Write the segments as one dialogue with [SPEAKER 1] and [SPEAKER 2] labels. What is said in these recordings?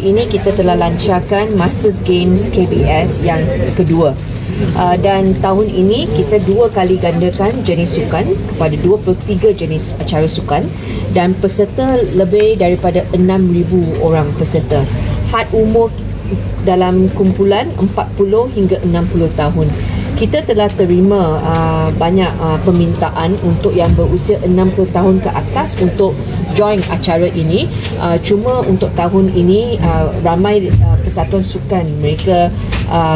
[SPEAKER 1] ini kita telah lancarkan Masters Games KBS yang kedua. Dan tahun ini kita 2 kali gandakan jenis sukan kepada 23 jenis acara sukan dan peserta lebih daripada 6,000 orang peserta. Had umur dalam kumpulan 40 hingga 60 tahun. Kita telah terima banyak permintaan untuk yang berusia 60 tahun ke atas untuk join acara ini. Cuma untuk tahun ini ramai persatuan sukan mereka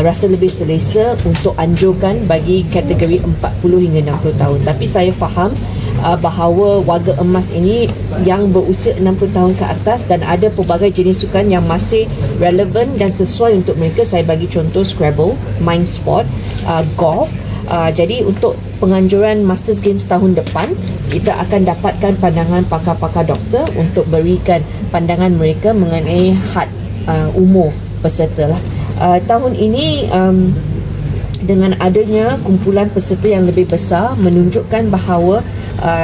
[SPEAKER 1] rasa lebih selesa untuk anjurkan bagi kategori 40 hingga 60 tahun. Tapi saya faham bahawa warga emas ini yang berusia 60 tahun ke atas dan ada pelbagai jenis sukan yang masih relevan dan sesuai untuk mereka. Saya bagi contoh Scrabble, Mind Sport, golf. Jadi untuk penganjuran Masters Games tahun depan, kita akan dapatkan pandangan pakar-pakar doktor untuk berikan pandangan mereka mengenai had umur peserta lah. Tahun ini dengan adanya kumpulan peserta yang lebih besar menunjukkan bahawa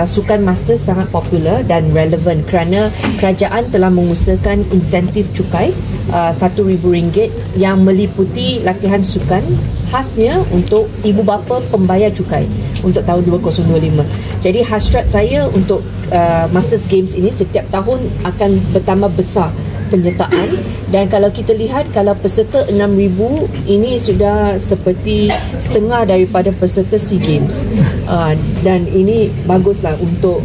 [SPEAKER 1] sukan Masters sangat popular dan relevan kerana kerajaan telah mengusahakan insentif cukai RM1,000 yang meliputi latihan sukan khasnya untuk ibu bapa pembayar cukai untuk tahun 2025. Jadi hasrat saya untuk Masters Games ini setiap tahun akan bertambah besar penyertaan, dan kalau kita lihat kalau peserta 6,000 ini sudah seperti setengah daripada peserta SEA Games. Dan ini baguslah untuk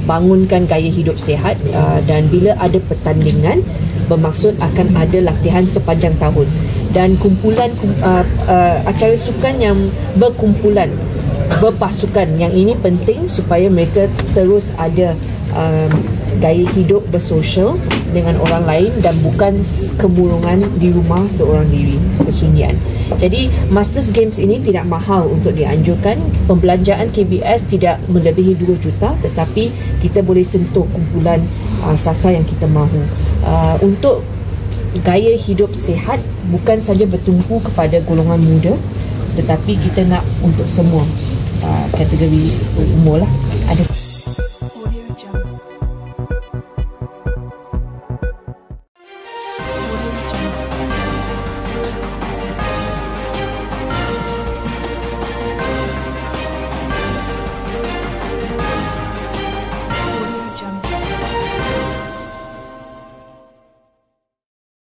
[SPEAKER 1] bangunkan gaya hidup sihat, dan bila ada pertandingan bermaksud akan ada latihan sepanjang tahun, dan kumpulan acara sukan yang berkumpulan berpasukan yang ini penting supaya mereka terus ada gaya hidup bersosial dengan orang lain dan bukan kemurungan di rumah seorang diri, kesunyian. Jadi Masters Games ini tidak mahal untuk dianjurkan. Pembelanjaan KBS tidak melebihi 2 juta, tetapi kita boleh sentuh kumpulan sasar yang kita mahu. Untuk gaya hidup sihat bukan saja bertumpu kepada golongan muda, tetapi kita nak untuk semua kategori umur lah. Ada